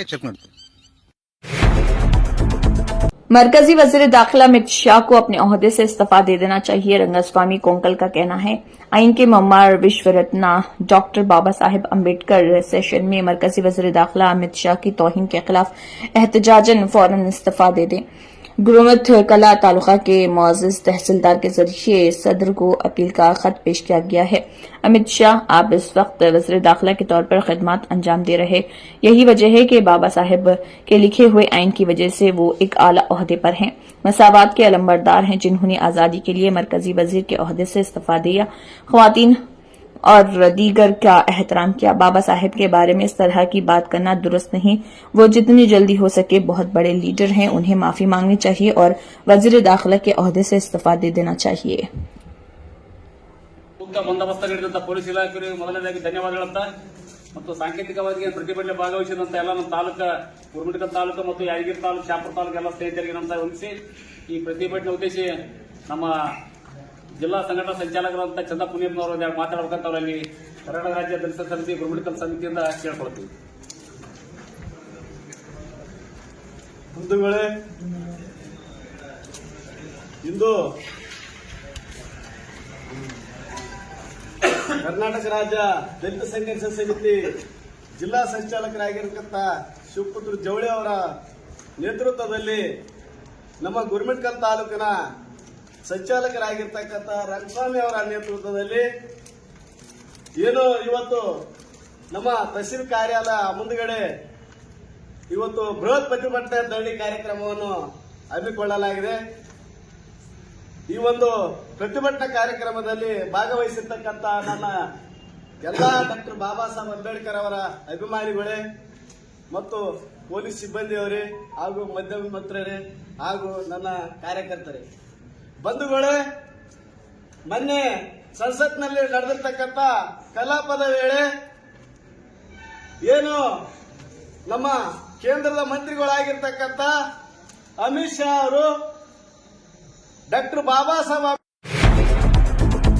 Check ಮಾಡ್ತೀವಿ. मरकजी वजीर दाखिला अमित शाह को अपने ओहदे से इस्तीफा दे देना चाहिए, रंगास्वामी कोंकल का कहना है। आइन के मम्मार विश्व रत्ना डॉक्टर बाबा साहेब अम्बेडकर सेशन में मरकजी वजीर दाखिला अमित शाह की तौहीन के खिलाफ एहतजाजन फौरन इस्तीफा दे दें। गुरुमत कला तालुका के मुअज़्ज़ज़ तहसीलदार के जरिए सदर को अपील का खत पेश किया गया है। अमित शाह, आप इस वक्त वज़ीर दाखिला के तौर पर खिदमत अंजाम दे रहे, यही वजह है कि बाबा साहेब के लिखे हुए आइन की वजह से वो एक आला ओहदे पर हैं, मसावात के अलंबरदार हैं, जिन्होंने आजादी के लिए मरकजी वजीर के ओहदे से इस्तीफा दिया, ख्वातीन और दीगर का एहतराम किया। बाबा साहेब के बारे में इस तरह की बात करना दुरुस्त नहीं। वो जितनी जल्दी हो सके बहुत बड़े लीडर हैं, उन्हें माफी मांगनी चाहिए और वजीर दाखिला के ओहदे से इस्तीफा दे देना चाहिए। ಬಂದೋಬಸ್ತ್ ನೀಡಿದಂತ ಪೊಲೀಸ್ ಇಲಾಖೆಯವರಿಗೆ ಮೊದಲನೇದಾಗಿ ಧನ್ಯವಾದ ಹೇಳುತ್ತಾ ಮತ್ತು ಸಾಂಕೇತಿಕವಾಗಿ ಪ್ರತಿಭಟನೆ ಭಾಗವಹಿಸಿದಂತ ಎಲ್ಲ ನಮ್ಮ ತಾಲೂಕು ಗುರುಮಿಠಕಲ್ ತಾಲೂಕು ಮತ್ತು ಯಾದಗಿರಿ ತಾಲೂಕು ಶಾಪುರ ತಾಲೂಕು ಎಲ್ಲ ಸ್ನೇಹಿತರಿಗೆ ನಮ್ಮನ್ನ ವಂದಿಸಿ ಈ ಪ್ರತಿಭಟನೆ ಉದ್ದೇಶಿ ನಮ್ಮ ಜಿಲ್ಲಾ ಸಂಘಟನಾ ಸಂಚಾಲಕರಂತ ಚಂದ ಪುನಿಯಪ್ಪನವರು ಮಾತಾಡಬೇಕಂತ ಅವರಲ್ಲಿ ಕರ್ನಾಟಕ ರಾಜ್ಯ ದಲಿತ ಸಮಿತಿ ಗುರುಮಿಠಕಲ್ ಸಮಿತಿಯಿಂದ ಕೇಳ್ಕೊಳ್ತೀವಿ. ಬಂಧುಗಳೇ, ಇಂದು ಕರ್ನಾಟಕ ರಾಜ್ಯ ದಲಿತ ಸಂಘರ್ಷ ಸಮಿತಿ ಜಿಲ್ಲಾ ಸಂಚಾಲಕರಾಗಿರತಕ್ಕಂಥ ಶಿವಪುತ್ರ ಜವಳಿ ಅವರ ನೇತೃತ್ವದಲ್ಲಿ ನಮ್ಮ ಗುರುಮಿಠಕಲ್ ತಾಲೂಕಿನ ಸಂಚಾಲಕರಾಗಿರ್ತಕ್ಕಂಥ ರಂಗಸ್ವಾಮಿ ಅವರ ನೇತೃತ್ವದಲ್ಲಿ ಏನು ಇವತ್ತು ನಮ್ಮ ತಹಸೀಲ್ ಕಾರ್ಯಾಲಯ ಮುಂದುಗಡೆ ಇವತ್ತು ಬೃಹತ್ ಪ್ರತಿಭಟನೆ ಧರಣಿ ಕಾರ್ಯಕ್ರಮವನ್ನು ಹಮ್ಮಿಕೊಳ್ಳಲಾಗಿದೆ. ಈ ಒಂದು ಪ್ರತಿಭಟನಾ ಕಾರ್ಯಕ್ರಮದಲ್ಲಿ ಭಾಗವಹಿಸಿರ್ತಕ್ಕಂಥ ನನ್ನ ಎಲ್ಲ ಡಾಕ್ಟರ್ ಬಾಬಾ ಸಾಹೇಬ್ ಅಂಬೇಡ್ಕರ್ ಅವರ ಅಭಿಮಾನಿಗಳೇ ಮತ್ತು ಪೊಲೀಸ್ ಸಿಬ್ಬಂದಿಯವರೇ ಹಾಗೂ ಮಾಧ್ಯಮ ಮಿತ್ರರೇ ಹಾಗೂ ನನ್ನ ಕಾರ್ಯಕರ್ತರೇ, ಬಂಧುಗಳೇ, ಮೊನ್ನೆ ಸಂಸತ್ನಲ್ಲಿ ನಡೆದಿರ್ತಕ್ಕಂಥ ಕಲಾಪದ ವೇಳೆ ಏನು ನಮ್ಮ ಕೇಂದ್ರದ ಮಂತ್ರಿಗಳಾಗಿರ್ತಕ್ಕಂಥ ಅಮಿತ್ ಶಾ ಅವರು ಡಾಕ್ಟರ್ ಬಾಬಾ ಸಾಹೇಬ್